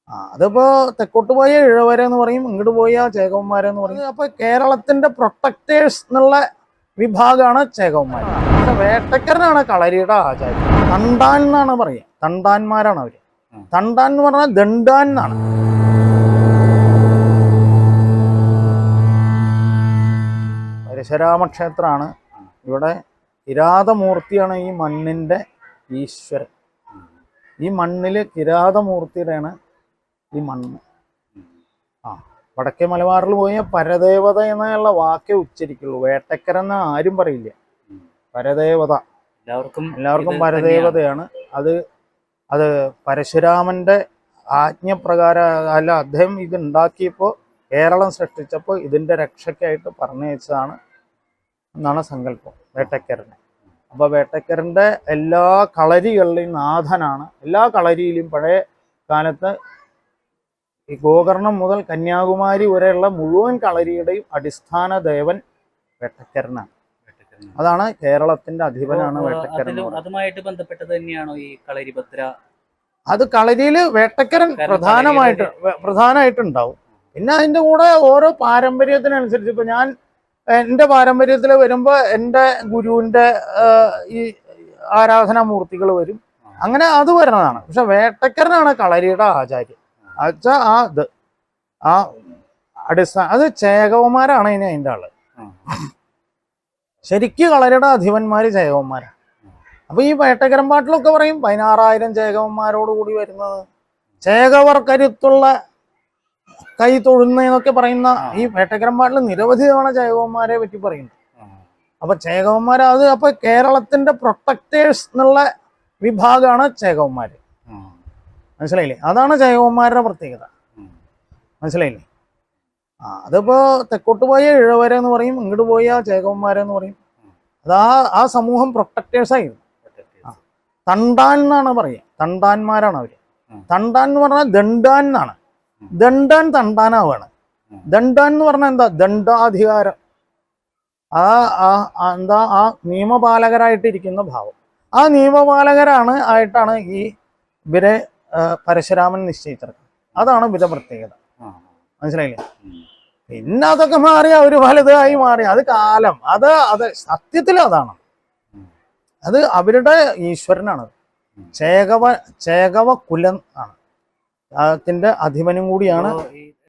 അതിപ്പോ തെക്കോട്ട് പോയ ഇഴവരെ എന്ന് പറയും, ഇങ്ങോട്ട് പോയ ചേകവന്മാരെന്ന് പറയും. അപ്പൊ കേരളത്തിന്റെ പ്രൊട്ടക്ടേഴ്സ് എന്നുള്ള വിഭാഗമാണ് ചേകവന്മാർ. പക്ഷെ വേട്ടക്കരനാണ് കളരിയുടെ ആചാര്യം. തണ്ടാൻ എന്നാണ് പറയുക, തണ്ടാന്മാരാണ് അവര്. തണ്ടാൻ എന്ന് പറഞ്ഞാൽ ദണ്ഡാൻ എന്നാണ്. പരശുരാമ ക്ഷേത്രമാണ്. ഇവിടെ കിരാതമൂർത്തിയാണ് ഈ മണ്ണിന്റെ ഈശ്വരൻ. ഈ മണ്ണില് കിരാതമൂർത്തിയുടെയാണ് ഈ മണ്ണ്. വടക്കേ മലബാറിൽ പോയ പരദേവത എന്നുള്ള വാക്കേ ഉച്ചരിക്കുള്ളൂ. വേട്ടക്കരെന്ന് ആരും പറയില്ല. പരദേവത എല്ലാവർക്കും പരദേവതയാണ്. അത് പരശുരാമന്റെ ആജ്ഞപ്രകാരം അല്ല, അദ്ദേഹം ഇത് ഉണ്ടാക്കിയപ്പോൾ, കേരളം സൃഷ്ടിച്ചപ്പോൾ ഇതിന്റെ രക്ഷയ്ക്കായിട്ട് പറഞ്ഞയച്ചതാണ് എന്നാണ് സങ്കല്പം വേട്ടക്കരനെ. അപ്പൊ വേട്ടക്കരന്റെ എല്ലാ കളരികളിലെയും നാഥനാണ്. എല്ലാ കളരിയിലും പഴയ കാലത്ത് ഈ ഗോകർണം മുതൽ കന്യാകുമാരി വരെയുള്ള മുഴുവൻ കളരിയുടെയും അടിസ്ഥാന ദേവൻ വേട്ടക്കരനാണ്. അതാണ് കേരളത്തിന്റെ അധിപനാണ് വേട്ടക്കരൻ. അതുമായിട്ട് ബന്ധപ്പെട്ടത് തന്നെയാണോ ഈ കളരിഭദ്ര? അത് കളരിയില് വേട്ടക്കരൻ പ്രധാനമായിട്ടുണ്ടാവും. പിന്നെ അതിന്റെ കൂടെ ഓരോ പാരമ്പര്യത്തിനനുസരിച്ച്, ഇപ്പൊ ഞാൻ എൻ്റെ പാരമ്പര്യത്തിൽ വരുമ്പോൾ എൻ്റെ ഗുരുവിൻ്റെ ഈ ആരാധനാമൂർത്തികൾ വരും. അങ്ങനെ അത് വരുന്നതാണ്. പക്ഷെ വേട്ടക്കരനാണ് കളരിയുടെ ആചാര്യം. ആ അടിസ്ഥാന അത് ചേകവന്മാരാണ് ഇനി അതിൻ്റെ ആള്. ശരിക്കും കളരിയുടെ അധിപന്മാര് ചേകവന്മാരാണ്. അപ്പൊ ഈ വേട്ടക്കരൻ പാട്ടിലൊക്കെ പറയും 16,000 ചേകവന്മാരോട് കൂടി വരുന്നത്, ചേകവർ കരുത്തുള്ള കൈ തൊഴുന്നൊക്കെ പറയുന്ന ഈ വേട്ടക്കരൻ പാട്ടിൽ നിരവധി തവണ ചേകവന്മാരെ പറ്റി പറയുന്നു. അപ്പൊ ചേകവന്മാർ അപ്പൊ കേരളത്തിന്റെ പ്രൊട്ടക്ടേഴ്സ് എന്നുള്ള വിഭാഗമാണ് ചേകവന്മാര്. മനസ്സിലായില്ലേ? അതാണ് ചേകവന്മാരുടെ പ്രത്യേകത. മനസ്സിലായില്ലേ? അതിപ്പോ തെക്കോട്ട് പോയ ഇഴവരെ എന്ന് പറയും, ഇങ്ങോട്ട് പോയ ചേകവന്മാരെന്ന് പറയും. ആ സമൂഹം പ്രൊട്ടക്ടേഴ്സായിരുന്നു. തണ്ടാൻ എന്നാണ് പറയുക, തണ്ടാന്മാരാണ് അവര്. തണ്ടാൻ എന്ന് പറഞ്ഞാൽ ദണ്ഡാൻ എന്നാണ്. ദണ്ഡാൻ തണ്ടാനാവാണ്. ദണ്ഡാൻ എന്ന് പറഞ്ഞാൽ എന്താ? ദണ്ഡാധികാരം. ആ നിയമപാലകരായിട്ടിരിക്കുന്ന ഭാവം. ആ നിയമപാലകരായിട്ടാണ് ഈ ഇവരെ പരശുരാമൻ നിശ്ചയിച്ചത്. അതാണ് ഇവരുടെ പ്രത്യേകത. മനസ്സിലായില്ലേ? പിന്നെ അതൊക്കെ മാറി അവര് വലുതായി മാറി. അത് കാലം. അത് സത്യത്തിൽ അതാണ്. അത് അവരുടെ ഈശ്വരനാണ്. ചേകവ കുലം ആണ്. അതിന്റെ അധിപനും കൂടിയാണ്.